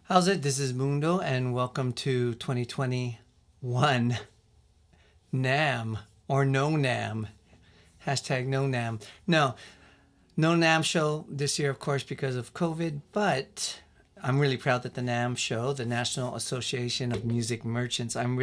How's it? This is Mundo, and welcome to 2021 Namm or No Namm. Hashtag No Namm. No Namm show this year, of course, because of COVID, but I'm really proud that the Namm show, the National Association of Music Merchants, I'm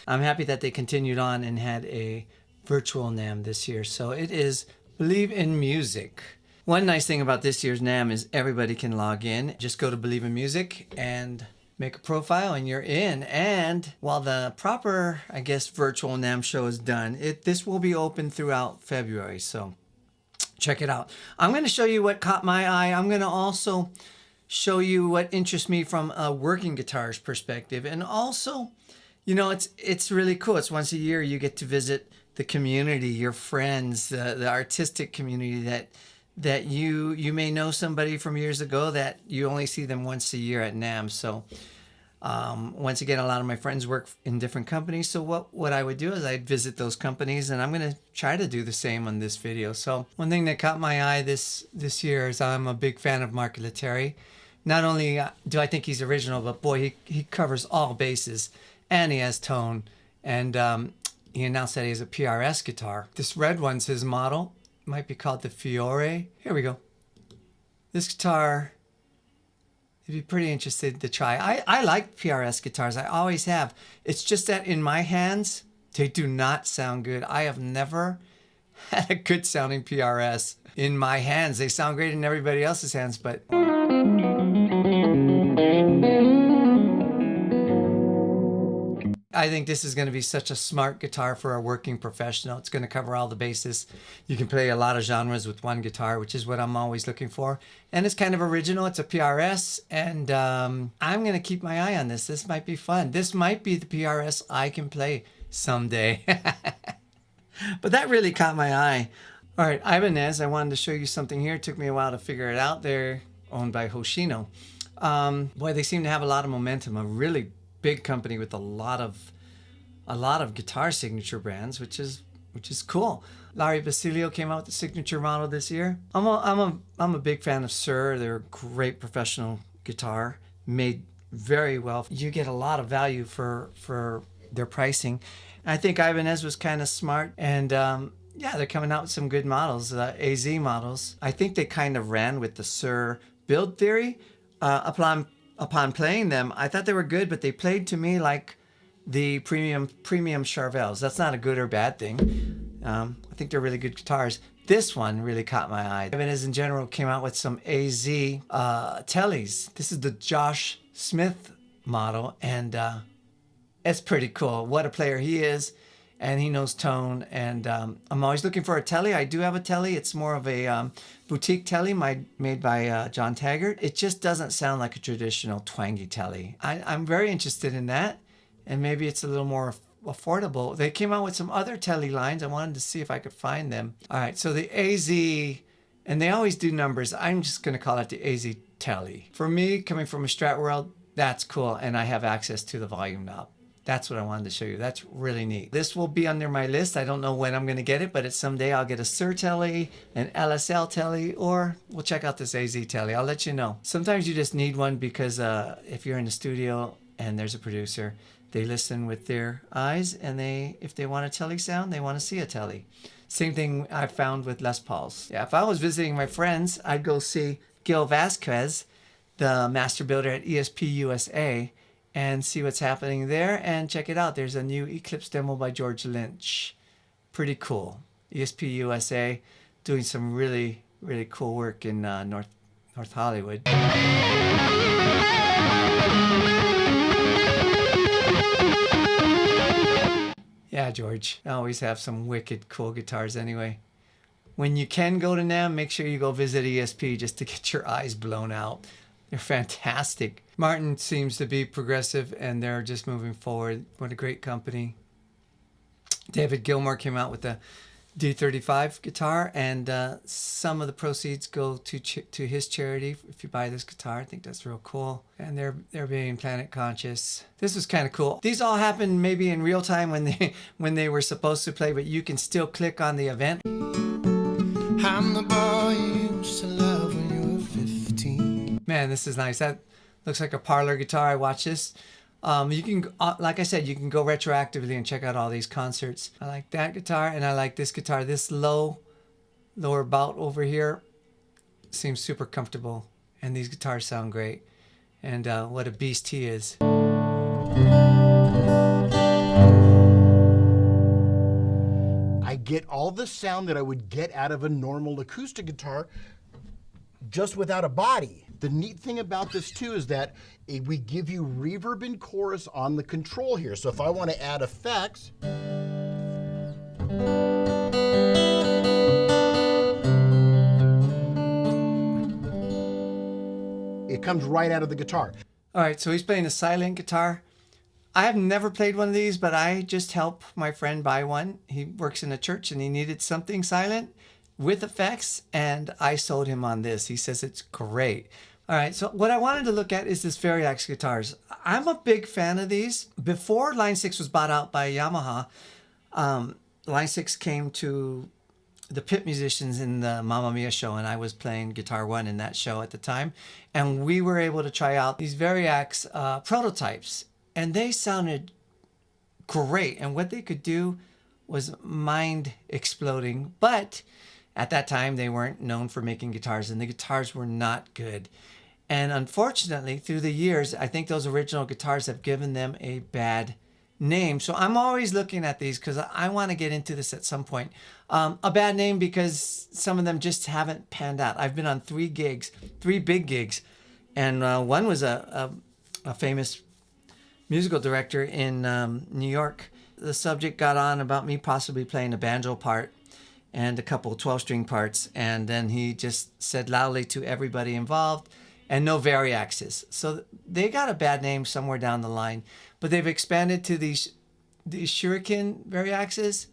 happy that they continued on and had a virtual Namm this year. So it is Believe in Music. One nice thing about this year's Namm is everybody can log in. Just go to Believe in Music and make a profile and you're in. And while the proper, I guess, virtual Namm show is done, this will be open throughout February. So check it out. I'm going to show you what caught my eye. I'm going to also show you what interests me from a working guitarist perspective. And also, it's really cool. It's once a year you get to visit the community, your friends, the artistic community that you may know somebody from years ago that you only see them once a year at Namm. So once again, a lot of my friends work in different companies. So what I would do is I'd visit those companies, and I'm going to try to do the same on this video. So one thing that caught my eye this year is I'm a big fan of Mark Lettieri. Not only do I think he's original, but boy, he covers all bases, and he has tone. And he announced that he has a PRS guitar. This red one's his model. Might be called the Fiore. Here we go. This guitar, you'd be pretty interested to try. I like PRS guitars. I always have. It's just that in my hands, they do not sound good. I have never had a good sounding PRS in my hands. They sound great in everybody else's hands, but I think this is going to be such a smart guitar for a working professional. It's going to cover all the bases. You can play a lot of genres with one guitar, which is what I'm always looking for. And it's kind of original. It's a PRS, and I'm going to keep my eye on this. This might be fun. This might be the PRS I can play someday. But that really caught my eye. All right, Ibanez, I wanted to show you something here. It took me a while to figure it out. They're owned by Hoshino. Boy, they seem to have a lot of momentum. A really big company with a lot of guitar signature brands, which is cool. Larry Basilio came out with the signature model this year. I'm a big fan of Sir. They're a great professional guitar, made very well. You get a lot of value for their pricing. I think Ibanez was kind of smart, and yeah, they're coming out with some good models, AZ models. I think they kind of ran with the Sir build theory. Upon playing them, I thought they were good, but they played to me like the premium Charvels. That's not a good or bad thing. I think they're really good guitars. This one really caught my eye. Ibanez in general came out with some AZ Tellys. This is the Josh Smith model, and it's pretty cool. What a player he is, and he knows tone. And I'm always looking for a Telly. I do have a Telly. It's more of a boutique Telly made by John Taggart. It just doesn't sound like a traditional twangy Telly. I'm very interested in that, and maybe it's a little more affordable. They came out with some other Telly lines. I wanted to see if I could find them. All right, so the AZ, and they always do numbers. I'm just going to call it the AZ Telly. For me, coming from a Strat world, that's cool, and I have access to the volume knob. That's what I wanted to show you. That's really neat. This will be under my list. I don't know when I'm going to get it, but it's someday I'll get a Sir Telly, an LSL Telly, or we'll check out this AZ Telly. I'll let you know. Sometimes you just need one because if you're in the studio and there's a producer, they listen with their eyes, and if they want a Telly sound, they want to see a Telly. Same thing I found with Les Pauls. Yeah, if I was visiting my friends, I'd go see Gil Vasquez, the master builder at ESP USA, and see what's happening there, and check it out. There's a new Eclipse demo by George Lynch. Pretty cool. ESP USA doing some really, really cool work in North Hollywood. Yeah, George. I always have some wicked cool guitars anyway. When you can go to Namm, make sure you go visit ESP just to get your eyes blown out. They're fantastic. Martin seems to be progressive, and they're just moving forward. What a great company. David Gilmour came out with the D35 guitar, and some of the proceeds go to his charity if you buy this guitar. I think that's real cool. And they're being planet conscious. This was kind of cool. These all happened maybe in real time when they were supposed to play, but you can still click on the event. I'm the boy you used to love when you were 15. Man, this is nice. Looks like a parlor guitar. Watch this. You can, like I said, you can go retroactively and check out all these concerts. I like that guitar, and I like this guitar. This lower bout over here seems super comfortable, and these guitars sound great. And what a beast he is. I get all the sound that I would get out of a normal acoustic guitar just without a body. The neat thing about this too is that we give you reverb and chorus on the control here. So if I want to add effects, it comes right out of the guitar. All right, so he's playing a silent guitar. I have never played one of these, but I just helped my friend buy one. He works in a church and he needed something silent with effects, and I sold him on this. He says it's great. All right, so what I wanted to look at is this Variax Guitars. I'm a big fan of these. Before Line 6 was bought out by Yamaha, Line 6 came to the pit musicians in the Mamma Mia show, and I was playing Guitar One in that show at the time. And we were able to try out these Variax prototypes, and they sounded great. And what they could do was mind exploding. But at that time, they weren't known for making guitars, and the guitars were not good. And unfortunately, through the years, I think those original guitars have given them a bad name. So I'm always looking at these because I want to get into this at some point. A bad name because some of them just haven't panned out. I've been on 3 gigs, 3 big gigs, and one was a famous musical director in New York. The subject got on about me possibly playing a banjo part and a couple 12-string parts, and then he just said loudly to everybody involved, and no Variaxes. So they got a bad name somewhere down the line, but they've expanded to these Shuriken Variaxes.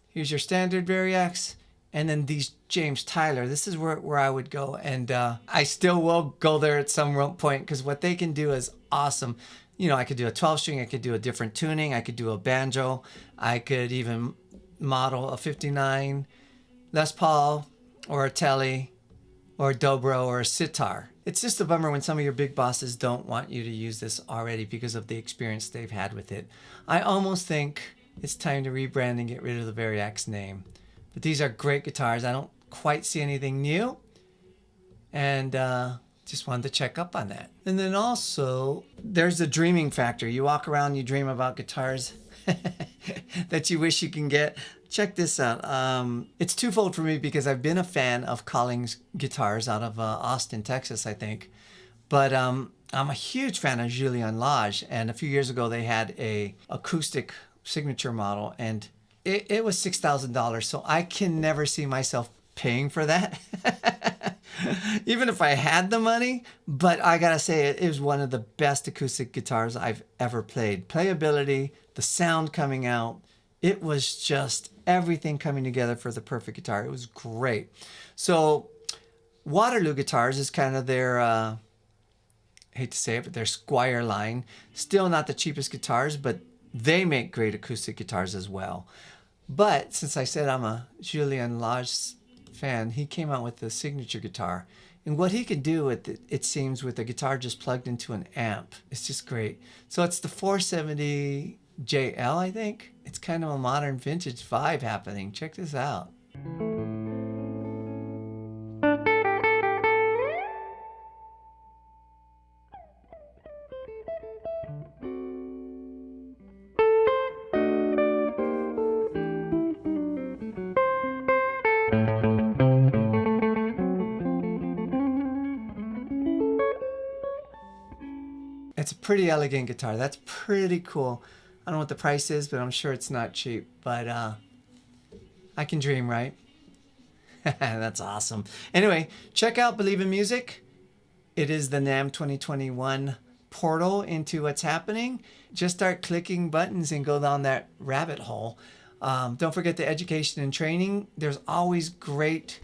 Here's your standard Variax, and then these James Tyler. This is where I would go, and I still will go there at some point because what they can do is awesome. You know, I could do a 12-string, I could do a different tuning, I could do a banjo, I could even model a 59 Les Paul or a Tele or a Dobro or a sitar. It's just a bummer when some of your big bosses don't want you to use this already because of the experience they've had with it. I almost think it's time to rebrand and get rid of the Variax name. But these are great guitars. I don't quite see anything new, and just wanted to check up on that. And then also, there's the dreaming factor. You walk around, you dream about guitars that you wish you can get. Check this out. It's twofold for me because I've been a fan of Collings guitars out of Austin, Texas, I think. But I'm a huge fan of Julien Lage, and a few years ago they had a acoustic signature model, and it was $6,000. So I can never see myself paying for that. Even if I had the money. But I gotta say, it is one of the best acoustic guitars I've ever played. Playability, the sound coming out, it was just everything coming together for the perfect guitar. It was great. So Waterloo Guitars is kind of their, I hate to say it, but their Squire line. Still not the cheapest guitars, but they make great acoustic guitars as well. But since I said I'm a Julien Lage fan, he came out with the signature guitar. And what he can do with it seems with a guitar just plugged into an amp, it's just great. So it's the 470 JL, I think. It's kind of a modern vintage vibe happening. Check this out. It's a pretty elegant guitar. That's pretty cool. I don't know what the price is, but I'm sure it's not cheap. But I can dream, right? That's awesome. Anyway, check out Believe in Music. It is the Namm 2021 portal into what's happening. Just start clicking buttons and go down that rabbit hole. Don't forget the education and training. There's always great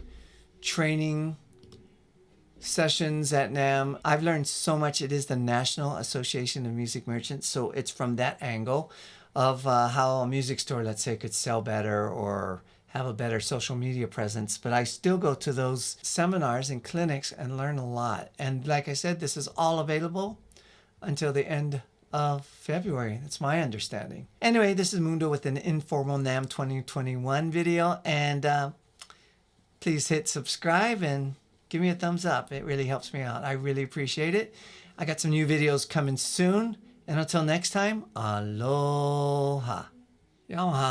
training sessions at Namm. I've learned so much. It is the National Association of Music Merchants, so it's from that angle of how a music store, let's say, could sell better or have a better social media presence, but I still go to those seminars and clinics and learn a lot. And like I said, this is all available until the end of February. That's my understanding. Anyway, this is Mundo with an informal Namm 2021 video, and please hit subscribe and give me a thumbs up. It really helps me out. I really appreciate it. I got some new videos coming soon, and until next time, aloha. Yamaha.